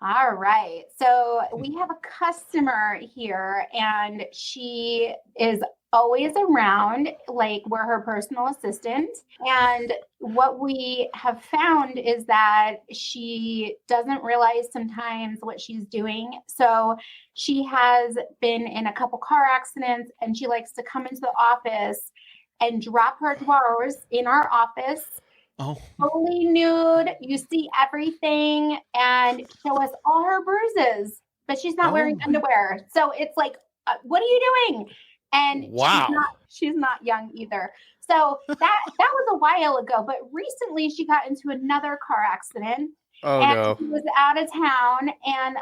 All right. So we have a customer here, and she is always around, like we're her personal assistant. And what we have found is that she doesn't realize sometimes what she's doing. So she has been in a couple car accidents, and she likes to come into the office and drop her drawers in our office. Oh, Fully nude, you see everything, and show us all her bruises, but she's not wearing underwear. So it's like, what are you doing? And Wow. she's not young either. So that was a while ago, but recently she got into another car accident. Oh, and no. she was out of town, and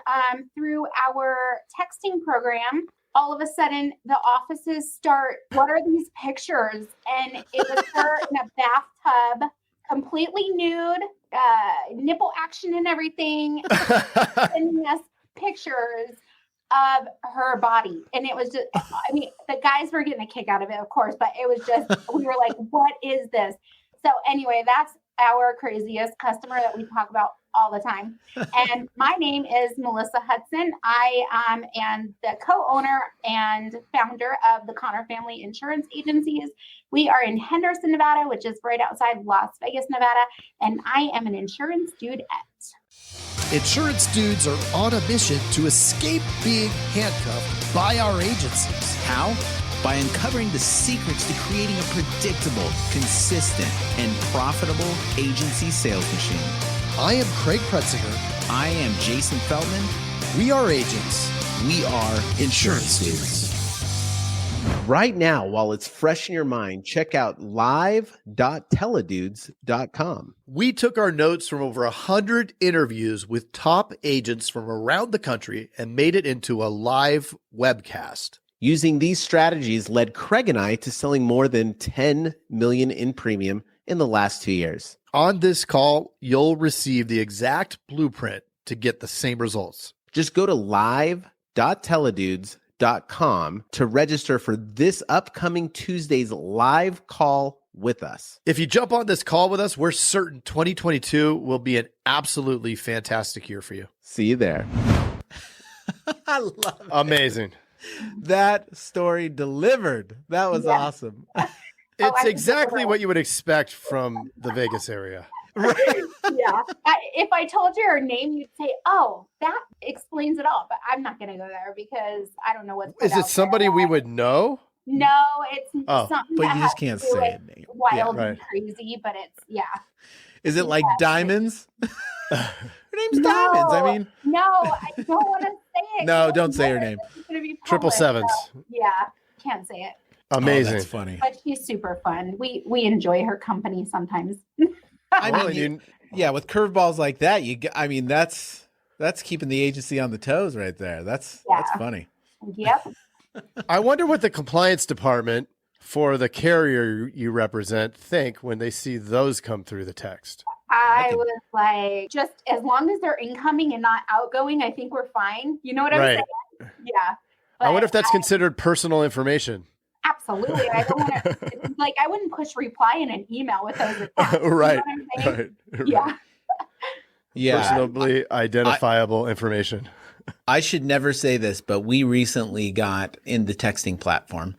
through our texting program, all of a sudden the offices start, what are these pictures? And it was her in a bathtub, completely nude, nipple action and everything, sending us pictures of her body. And it was just, I mean, the guys were getting a kick out of it, of course, but it was just, we were like, what is this? So anyway, that's our craziest customer that we talk about all the time. And my name is Melissa Hudson. I am the co-owner and founder of the Connor Family Insurance Agencies. We are in Henderson, Nevada, which is right outside Las Vegas, Nevada. And I am an insurance dudette. Insurance dudes are on a mission to escape being handcuffed by our agencies. how? By uncovering the secrets to creating a predictable, consistent, and profitable agency sales machine. I am Craig Pretzinger. I am Jason Feldman. We are agents. We are insurance dudes. Right now, while it's fresh in your mind, check out live.teledudes.com. We took our notes from over 100 interviews with top agents from around the country and made it into a live webcast. Using these strategies led Craig and I to selling more than $10 million in premium in the last 2 years. On this call, you'll receive the exact blueprint to get the same results. Just go to live.teledudes.com to register for this upcoming Tuesday's live call with us. If you jump on this call with us, we're certain 2022 will be an absolutely fantastic year for you. See you there. I love it. Amazing. That story delivered. That was awesome. It's exactly what you would expect from the Vegas area. Yeah. If I told you her name, you'd say, oh, that explains it all. But I'm not going to go there because I don't know what's Is it somebody we would know? No, it's something but that you just has can't to do say with a name. wild Yeah, and crazy, but it's, Is it like Diamonds? Her name's No. Diamonds. I mean, No, I don't want to say it. No, don't say her name. It's gonna be Triple public, sevens. so, yeah, can't say it. Amazing. Oh, that's funny. But she's super fun. We enjoy her company sometimes. I Well, mean, yeah, with curveballs like that, I mean, that's keeping the agency on the toes right there. That's funny. Yep. I wonder what the compliance department for the carrier you represent think when they see those come through the text. I was like, just as long as they're incoming and not outgoing, I think we're fine. You know what I'm Right. saying? Yeah. I wonder But if that's considered personal information. absolutely. I don't want to, like, I wouldn't push reply in an email with those attached. Right. You know what I'm saying? Right. Yeah. Yeah. Personally identifiable information. I should never say this, but we recently got in the texting platform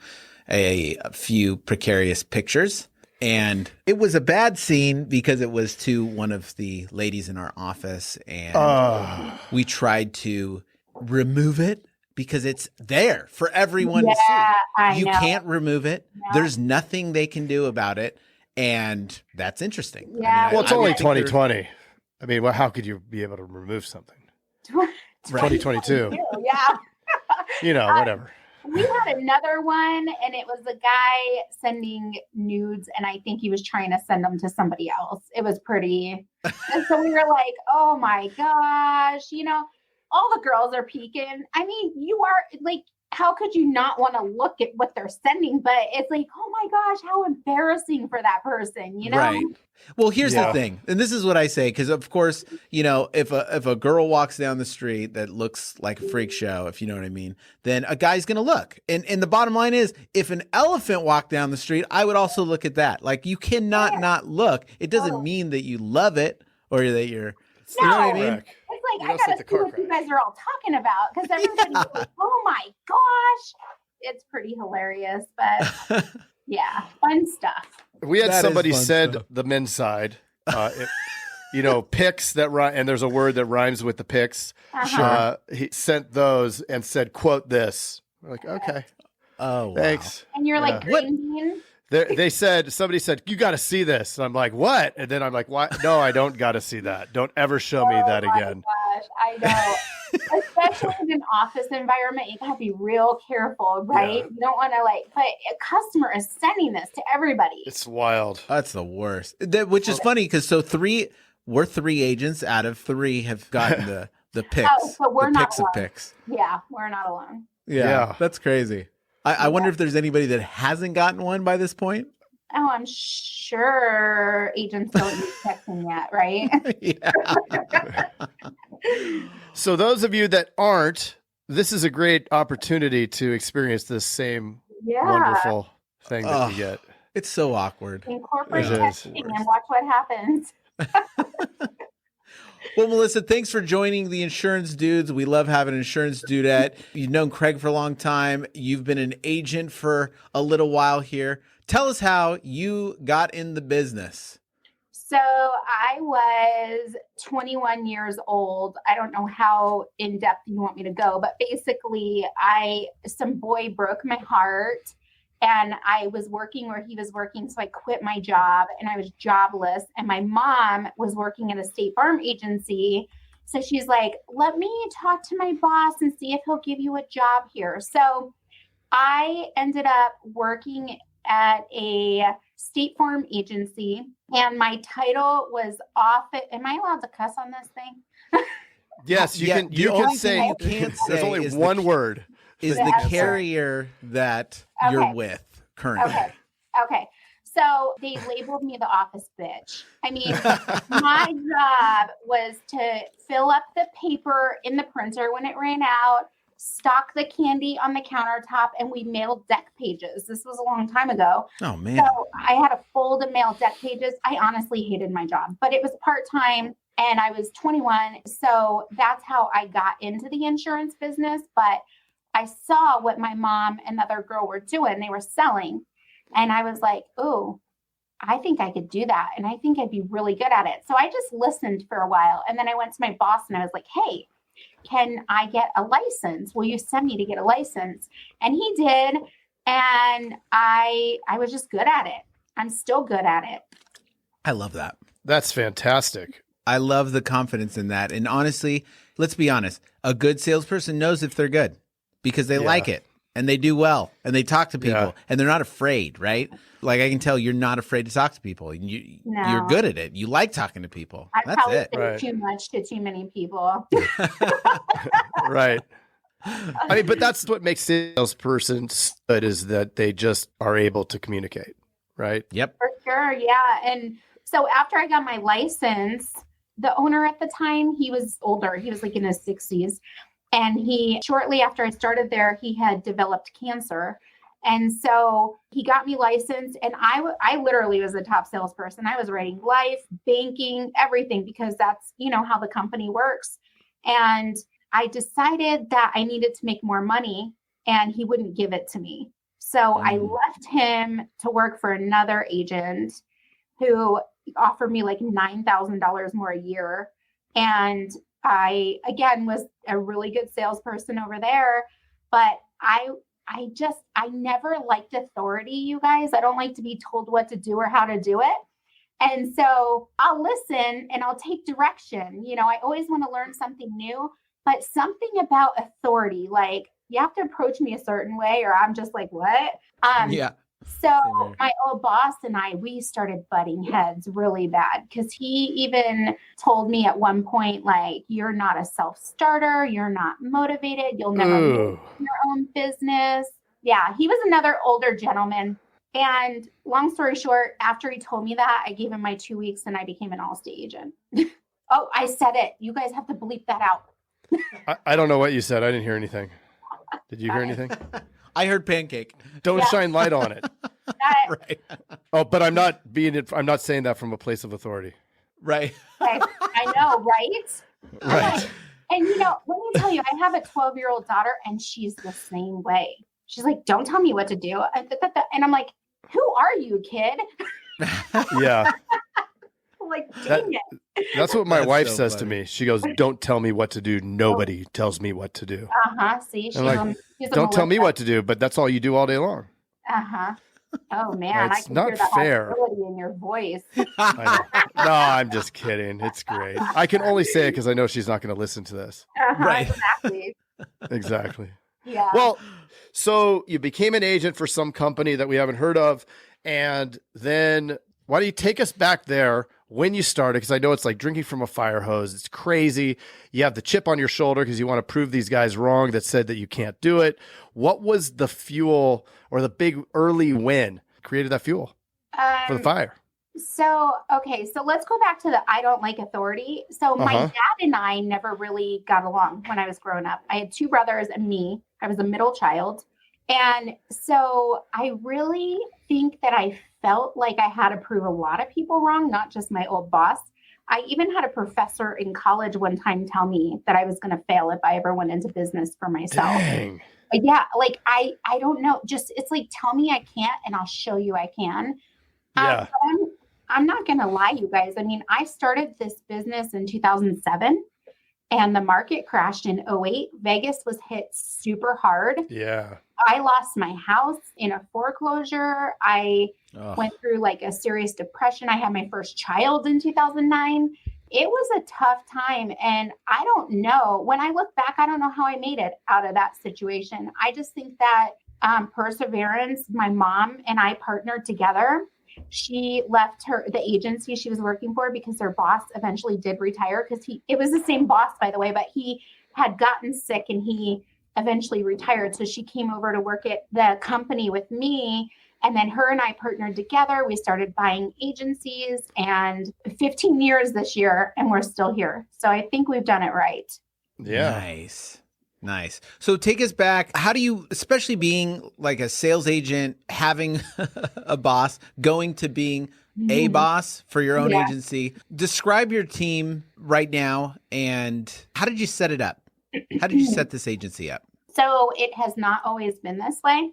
a few precarious pictures. And it was a bad scene because it was to one of the ladies in our office. And we tried to remove it because it's there for everyone to see. You can't remove it. No. There's nothing they can do about it. And that's interesting. Yeah. Well, it's I only would think they're- 2020. I mean, well, how could you be able to remove something? 2022. Yeah. You know, whatever. We had another one, and it was a guy sending nudes, and I think he was trying to send them to somebody else. It was pretty. And so we were like, oh my gosh, all the girls are peeking. I mean, you are like, how could you not want to look at what they're sending? But it's like, oh my gosh, how embarrassing for that person, Right. Well, here's Yeah. the thing. And this is what I say, because of course, if a girl walks down the street that looks like a freak show, if you know what I mean, then a guy's going to look. And the bottom line is, if an elephant walked down the street, I would also look at that. Like, you cannot not look. It doesn't mean that you love it or that you're, you know what I mean? Correct. like, You I know, it's gotta like the see car what you crash. guys are all talking about because everybody's like, oh my gosh. It's pretty hilarious, but yeah, fun stuff. We had That is somebody fun send stuff. the men's side, pics that rhyme, and there's a word that rhymes with the pics. Uh-huh. He sent those and said, "Quote this." We're like, okay, Oh, wow. thanks. And you're like, Yeah. green bean? Somebody said, you got to see this. And I'm like, what? And then I'm like, why? No, I don't got to see that. Don't ever show me that again. Gosh, I know. Especially in an office environment, you gotta be real careful, right? Yeah. You don't want to but a customer is sending this to everybody. It's wild. That's the worst. Which is funny because we're 3 agents out of 3 have gotten the pics. Oh, so we're the not pics of alone. pics. Yeah, we're not alone. Yeah, that's crazy. I wonder if there's anybody that hasn't gotten one by this point. Oh, I'm sure agents don't use texting yet, right? Yeah. So those of you that aren't, this is a great opportunity to experience this same wonderful thing that you get. It's so awkward. Incorporate It is. texting and watch what happens. Well, Melissa, thanks for joining the Insurance Dudes. We love having an Insurance Dudette. You've known Craig for a long time. You've been an agent for a little while here. Tell us how you got in the business. So I was 21 years old. I don't know how in depth you want me to go, but basically some boy broke my heart and I was working where he was working. So I quit my job and I was jobless and my mom was working at a State Farm agency. So she's like, let me talk to my boss and see if he'll give you a job here. So I ended up working at a State Farm agency and my title was am I allowed to cuss on this thing? Yes, you Yeah, can. the You only can thing say. you can't There's say only is one word. Is Yeah, the sure. carrier that you're with currently. Okay. So they labeled me the office bitch. I mean, my job was to fill up the paper in the printer when it ran out, stock the candy on the countertop, and we mailed deck pages. This was a long time ago. Oh, man. So I had a fold to mail deck pages. I honestly hated my job, but it was part-time and I was 21. So that's how I got into the insurance business. But I saw what my mom and the other girl were doing. They were selling. And I was like, oh, I think I could do that. And I think I'd be really good at it. So I just listened for a while. And then I went to my boss and I was like, hey, can I get a license? Will you send me to get a license? And he did. And I was just good at it. I'm still good at it. I love that. That's fantastic. I love the confidence in that. And honestly, let's be honest, a good salesperson knows if they're good because they like it and they do well and they talk to people and they're not afraid, right? Like I can tell you're not afraid to talk to people. You're good at it. You like talking to people. I That's probably it. say too much to too many people. Right. I mean, but that's what makes salespersons good is that they just are able to communicate, right? Yep. For sure, yeah. And so after I got my license, the owner at the time, he was older. He was like in his 60s. And shortly after I started there, he had developed cancer. And so he got me licensed and I literally was a top salesperson. I was writing life, banking, everything, because that's, how the company works. And I decided that I needed to make more money and he wouldn't give it to me. So I left him to work for another agent who offered me like $9,000 more a year. And I, again, was a really good salesperson over there, but I never liked authority, you guys. I don't like to be told what to do or how to do it. And so I'll listen and I'll take direction. I always want to learn something new, but something about authority, like you have to approach me a certain way or I'm just like, what? Yeah. So my old boss and we started butting heads really bad because he even told me at one point, like, you're not a self-starter. You're not motivated. You'll never make your own business. Yeah, he was another older gentleman. And long story short, after he told me that, I gave him my 2 weeks and I became an Allstate agent. Oh, I said it. You guys have to bleep that out. I don't know what you said. I didn't hear anything. Did you hear anything? I heard pancake. Don't shine light on it. Right. Oh, but I'm not saying that from a place of authority. Right. Okay. I know, right? Right. And let me tell you, I have a 12-year-old daughter and she's the same way. She's like, don't tell me what to do. And I'm like, who are you, kid? Yeah. Like, dang it. That's what my That's wife so says to funny. me. She goes, don't tell me what to do. Nobody tells me what to do. See, she's I'm like, she's a don't tell me Melissa. what to do, but that's all you do all day long. Oh man, I It's can not hear the fair. hostility in your voice. I know. No, I'm just kidding. It's great. I can only say it because I know she's not going to listen to this. Right. Exactly. Exactly. Yeah. Well, so you became an agent for some company that we haven't heard of. And then why don't you take us back there when you started? Because I know it's like drinking from a fire hose. It's crazy. You have the chip on your shoulder because you want to prove these guys wrong that said that you can't do it. What was the fuel or the big early win created that fuel for the fire? So let's go back to the I don't like authority. So my dad and I never really got along when I was growing up. I had two brothers and me. I was a middle child. And so I really think that I felt like I had to prove a lot of people wrong, not just my old boss. I even had a professor in college one time tell me that I was going to fail if I ever went into business for myself. Dang. Yeah, like I don't know. Just it's like, tell me I can't and I'll show you I can. Yeah. But I'm not going to lie, you guys. I mean, I started this business in 2007 and the market crashed in 2008. Vegas was hit super hard. Yeah. I lost my house in a foreclosure. I went through like a serious depression. I had my first child in 2009. It was a tough time. And I don't know, when I look back, I don't know how I made it out of that situation. I just think that perseverance, my mom and I partnered together. She left the agency she was working for because her boss eventually did retire because it was the same boss, by the way, but he had gotten sick and he eventually retired. So she came over to work at the company with me. And then her and I partnered together. We started buying agencies and 15 years this year, and we're still here. So I think we've done it right. Yeah. Nice. So take us back. How do you, especially being like a sales agent, having a boss, going to being a boss for your own agency, describe your team right now and how did you set it up? How did you set this agency up? So it has not always been this way.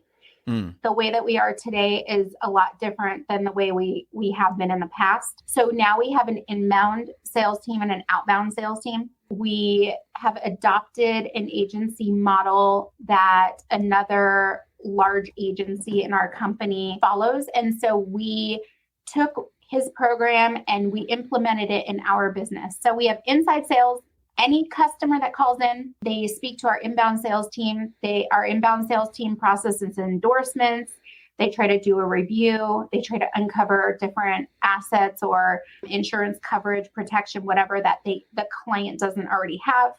The way that we are today is a lot different than the way we have been in the past. So now we have an inbound sales team and an outbound sales team. We have adopted an agency model that another large agency in our company follows. And so we took his program and we implemented it in our business. So we have inside sales. Any customer that calls in, they speak to our inbound sales team. Our inbound sales team processes endorsements. They try to do a review. They try to uncover different assets or insurance coverage, protection, whatever that the client doesn't already have.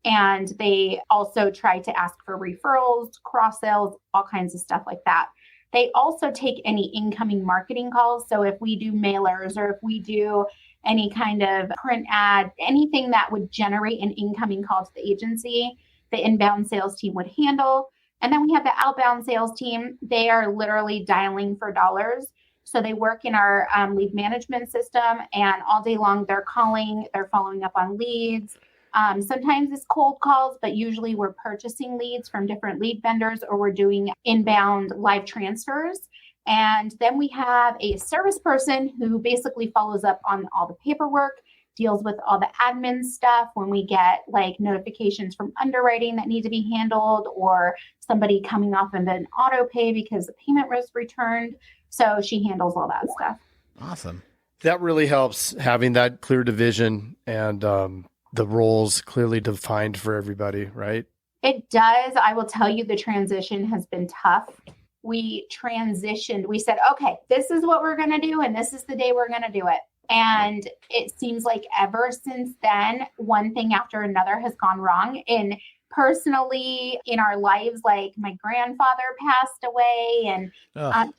And they also try to ask for referrals, cross sales, all kinds of stuff like that. They also take any incoming marketing calls. So if we do mailers or if we do any kind of print ad, anything that would generate an incoming call to the agency, the inbound sales team would handle. And then we have the outbound sales team. They are literally dialing for dollars. So they work in our lead management system and all day long they're calling, they're following up on leads. Sometimes it's cold calls, but usually we're purchasing leads from different lead vendors or we're doing inbound live transfers. And then we have a service person who basically follows up on all the paperwork, deals with all the admin stuff when we get like notifications from underwriting that need to be handled or somebody coming off of an auto pay because the payment was returned. So she handles all that stuff. Awesome. That really helps having that clear division and the roles clearly defined for everybody, right? It does. I will tell you the transition has been tough. We transitioned. We said, okay, this is what we're going to do. And this is the day we're going to do it. And it seems like ever since then, one thing after another has gone wrong. And personally, in our lives, like my grandfather passed away and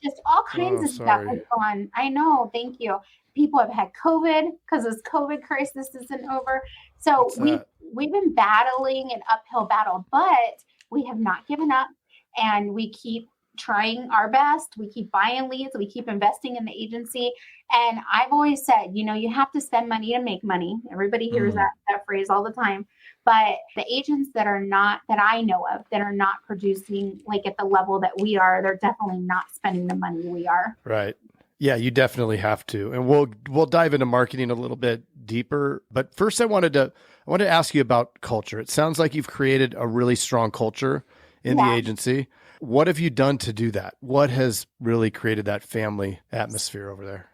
just all kinds of stuff has gone. I know. Thank you. People have had COVID because this COVID crisis isn't over. So we've been battling an uphill battle, but we have not given up and we keep trying our best. We keep buying leads. We keep investing in the agency. And I've always said, you have to spend money to make money. Everybody hears that phrase all the time. But the agents that I know of that are not producing like at the level that we are, they're definitely not spending the money we are. Right. Yeah, you definitely have to. And we'll dive into marketing a little bit deeper. But first I wanted to ask you about culture. It sounds like you've created a really strong culture in the agency. What have you done to do that? What has really created that family atmosphere over there?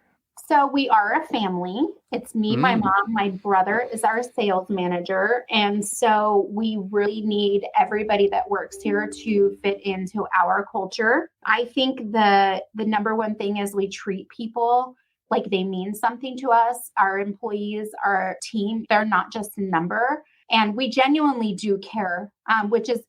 So we are a family. It's me, my mom, my brother is our sales manager. And so we really need everybody that works here to fit into our culture. I think the number one thing is we treat people like they mean something to us. Our employees, our team, they're not just a number. And we genuinely do care,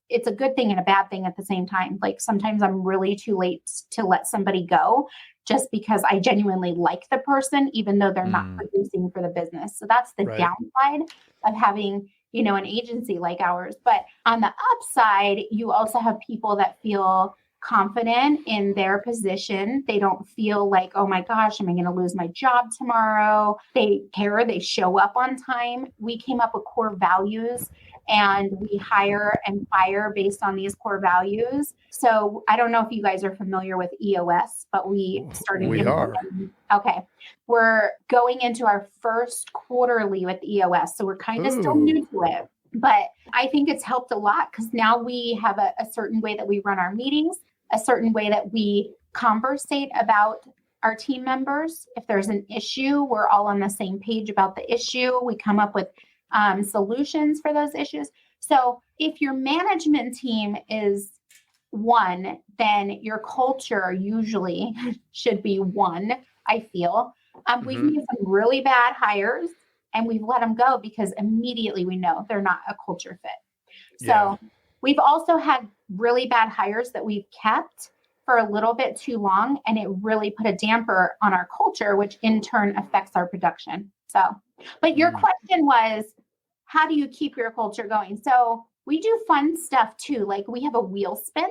it's a good thing and a bad thing at the same time. Like sometimes I'm really too late to let somebody go just because I genuinely like the person, even though they're not producing for the business. So that's the downside of having, an agency like ours. But on the upside, you also have people that feel confident in their position. They don't feel like, oh my gosh, am I going to lose my job tomorrow? They care, they show up on time. We came up with core values and we hire and fire based on these core values. So I don't know if you guys are familiar with EOS, but we started. We are. Okay. We're going into our first quarterly with EOS. So we're kind of still new to it. But I think it's helped a lot because now we have a certain way that we run our meetings, a certain way that we conversate about our team members. If there's an issue, we're all on the same page about the issue. We come up with solutions for those issues. So if your management team is one, then your culture usually should be one, I feel. We've made some really bad hires and we've let them go because immediately we know they're not a culture fit. So we've also had really bad hires that we've kept for a little bit too long, and it really put a damper on our culture, which in turn affects our production. So, but your question was, how do you keep your culture going? So we do fun stuff too. Like we have a wheel spin.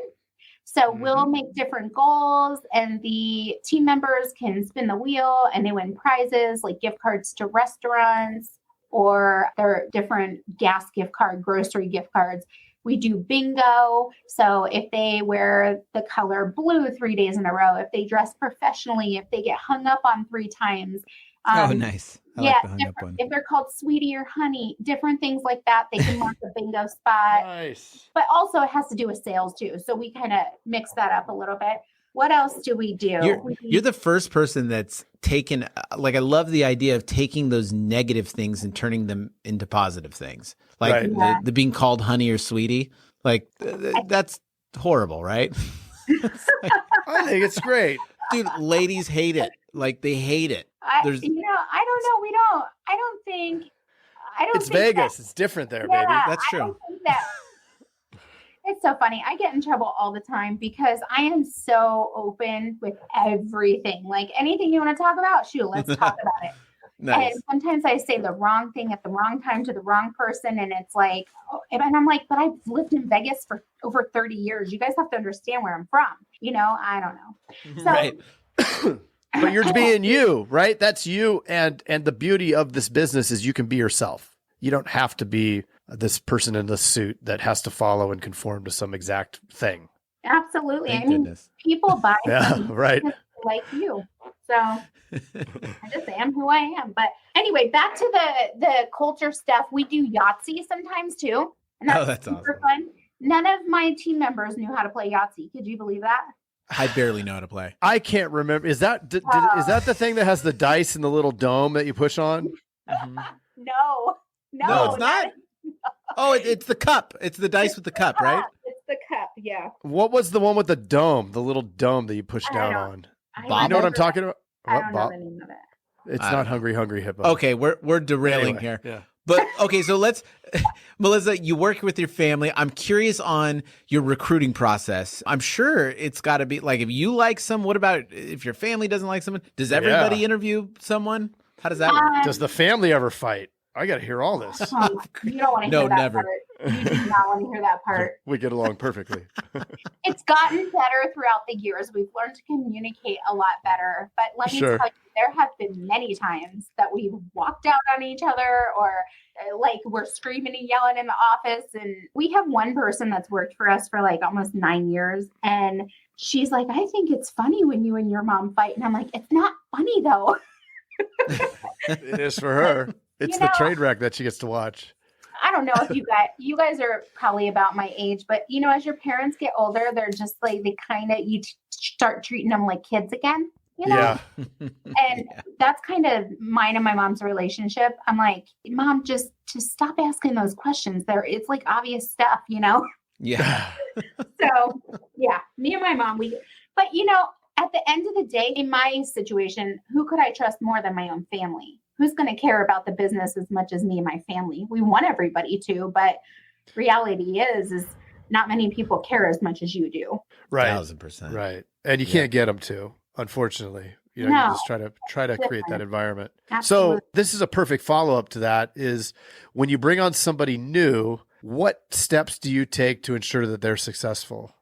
So we'll make different goals and the team members can spin the wheel and they win prizes like gift cards to restaurants or their different gas gift card, grocery gift cards. We do bingo. So if they wear the color blue 3 days in a row, if they dress professionally, if they get hung up on 3 times. Nice. I like the hung up one. If they're called sweetie or honey, different things like that, they can mark the bingo spot. Nice. But also it has to do with sales too. So we kind of mix that up a little bit. What else do we do? You're the first person that's taken, like, I love the idea of taking those negative things and turning them into positive things. Like the being called honey or sweetie, like that's horrible, right? I think it's great. Dude, ladies hate it. Like they hate it. I don't know. We don't. I don't think. It's Vegas. It's different there, baby. That's true. I don't think that. It's so funny. I get in trouble all the time because I am so open with everything. Like anything you want to talk about, shoot, let's talk about it. Nice. And sometimes I say the wrong thing at the wrong time to the wrong person. And it's like, and I'm like, but I've lived in Vegas for over 30 years. You guys have to understand where I'm from. I don't know. So, Right. But you're being you, right? That's you. And the beauty of this business is you can be yourself. You don't have to be this person in the suit that has to follow and conform to some exact thing. Absolutely. Thank goodness. People buy right. like you. So I just am who I am. But anyway, back to the culture stuff. We do Yahtzee sometimes too. And that's super fun. None of my team members knew how to play Yahtzee. Could you believe that? I barely know how to play. I can't remember. Is that is that the thing that has the dice and the little dome that you push on? No, it's not. Oh, it's the cup. It's the dice with the cup, right? It's the cup. Yeah. What was the one with the dome? The little dome that you push down on. You know what I'm talking about? I don't know the name of it. It's not Hungry Hippo. Okay, we're derailing here. Yeah. But okay, so let's, Melissa, you work with your family. I'm curious on your recruiting process. I'm sure it's got to be like, if you like someone, what about if your family doesn't like someone? Does everybody interview someone? How does that work? Does the family ever fight? I got to hear all this. You don't want to hear that never. part. You do not want to hear that part. We get along perfectly. It's gotten better throughout the years. We've learned to communicate a lot better. But let me Sure. tell you, there have been many times that we've walked out on each other or like we're screaming and yelling in the office. And we have one person that's worked for us for like almost 9 years. And she's like, I think it's funny when you and your mom fight. And I'm like, it's not funny though. It is for her. It's the train wreck that she gets to watch. I don't know if you guys are probably about my age, but as your parents get older, they're just like, you start treating them like kids again, Yeah. And that's kind of mine and my mom's relationship. I'm like, Mom, just stop asking those questions. It's like obvious stuff, Yeah. So yeah, me and my mom, but at the end of the day, in my situation, who could I trust more than my own family? Who's going to care about the business as much as me and my family? We want everybody to, but reality is not many people care as much as you do. Right. 1000%. Right. And you can't get them to, unfortunately. You just try to create that environment. Absolutely. So this is a perfect follow-up to that is when you bring on somebody new, what steps do you take to ensure that they're successful?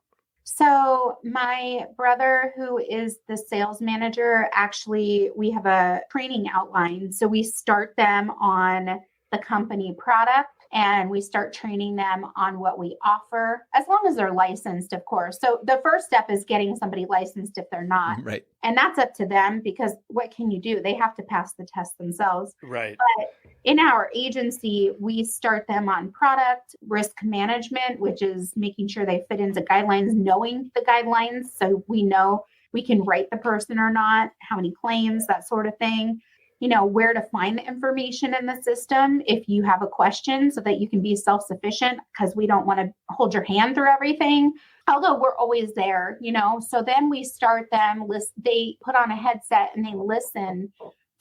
So my brother, who is the sales manager, actually, we have a training outline. So we start them on the company product and we start training them on what we offer, as long as they're licensed, of course. So the first step is getting somebody licensed if they're not. Right. And that's up to them because what can you do? They have to pass the test themselves. Right. But in our agency, we start them on product, risk management, which is making sure they fit into guidelines, knowing the guidelines. So we know we can write the person or not, how many claims, that sort of thing. Where to find the information in the system if you have a question so that you can be self-sufficient, because we don't want to hold your hand through everything. Although we're always there, So then we start them, they put on a headset and they listen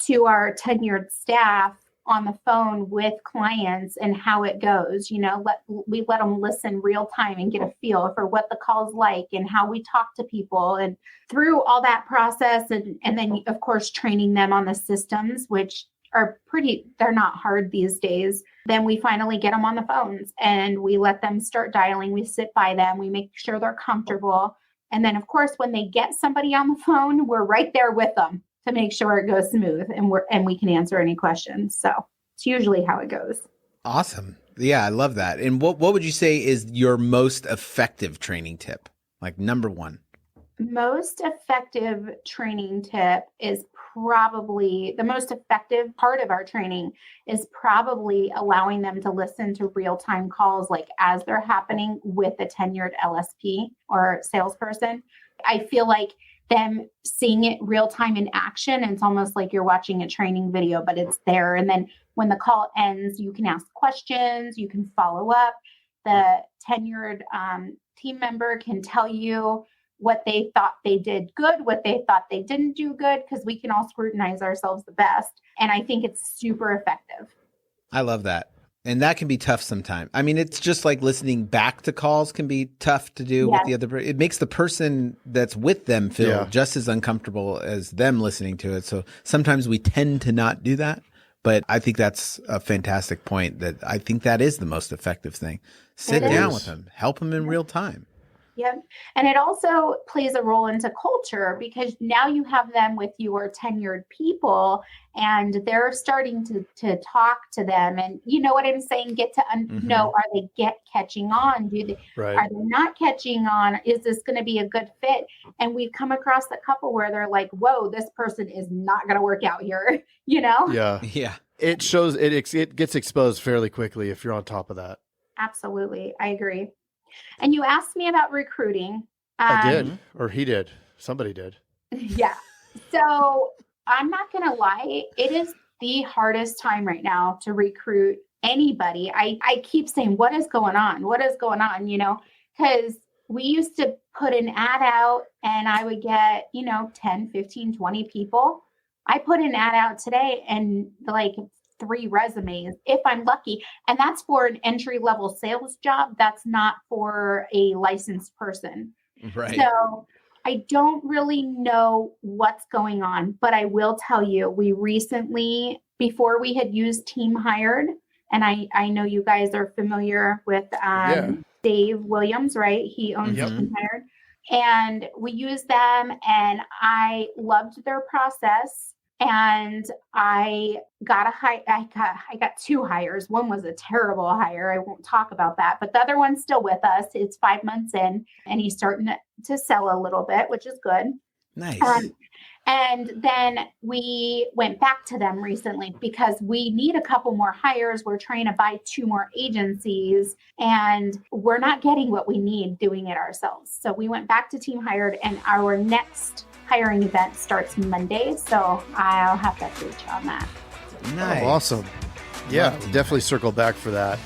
to our tenured staff on the phone with clients and how it goes. We let them listen real time and get a feel for what the call's like and how we talk to people, and through all that process. And then of course, training them on the systems, which are they're not hard these days. Then we finally get them on the phones and we let them start dialing. We sit by them. We make sure they're comfortable. And then of course, when they get somebody on the phone, we're right there with them to make sure it goes smooth and we can answer any questions. So it's usually how it goes. Awesome. Yeah, I love that. And what would you say is your most effective training tip? Like number one? Most effective training tip is probably the most effective part of our training is probably allowing them to listen to real-time calls like as they're happening with a tenured LSP or salesperson. I feel like them seeing it real time in action. And it's almost like you're watching a training video, but it's there. And then when the call ends, you can ask questions, you can follow up. The tenured team member can tell you what they thought they did good, what they thought they didn't do good, because we can all scrutinize ourselves the best. And I think it's super effective. I love that. And that can be tough sometimes. I mean, it's just like listening back to calls can be tough to do with the other. It makes the person that's with them feel just as uncomfortable as them listening to it. So sometimes we tend to not do that. But I think that's a fantastic point, that I think that is the most effective thing. Sit down with them, help them in real time. Yep. And it also plays a role into culture, because now you have them with your tenured people and they're starting to talk to them. And you know what I'm saying? Get to know, are they catching on? Are they not catching on? Is this going to be a good fit? And we've come across a couple where they're like, whoa, this person is not going to work out here, Yeah. Yeah. It shows, it gets exposed fairly quickly if you're on top of that. Absolutely. I agree. And you asked me about recruiting. I did, or he did. Somebody did. Yeah. So I'm not going to lie. It is the hardest time right now to recruit anybody. I keep saying, what is going on? What is going on? Because we used to put an ad out and I would get, 10, 15, 20 people. I put an ad out today and like 3 resumes if I'm lucky. And that's for an entry-level sales job. That's not for a licensed person. Right. So I don't really know what's going on, but I will tell you, we recently, before we had used Team Hired, And I know you guys are familiar with Dave Williams, right? He owns Team Hired. And we use them, and I loved their process. And I got I got 2 hires. One was a terrible hire. I won't talk about that, but the other one's still with us. It's 5 months in, and he's starting to sell a little bit, which is good. Nice. And then we went back to them recently because we need a couple more hires. We're trying to buy 2 more agencies, and we're not getting what we need doing it ourselves. So we went back to Team Hired, and our next hiring event starts Monday. So I'll have to update you on that. Nice. Oh, awesome. Yeah, definitely circle back for that.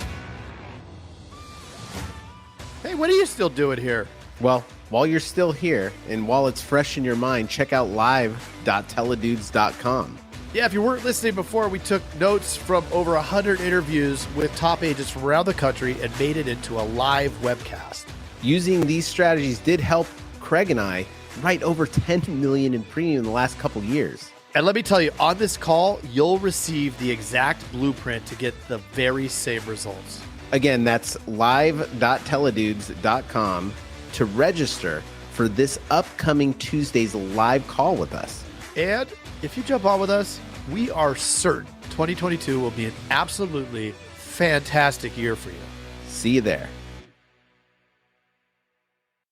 Hey, what are you still doing here? Well, while you're still here and while it's fresh in your mind, check out live.teledudes.com. Yeah, if you weren't listening before, we took notes from over 100 interviews with top agents from around the country and made it into a live webcast. Using these strategies did help Craig and I write over $10 million in premium in the last couple years. And let me tell you, on this call, you'll receive the exact blueprint to get the very same results. Again, that's live.teledudes.com to register for this upcoming Tuesday's live call with us. And if you jump on with us, we are certain 2022 will be an absolutely fantastic year for you. See you there.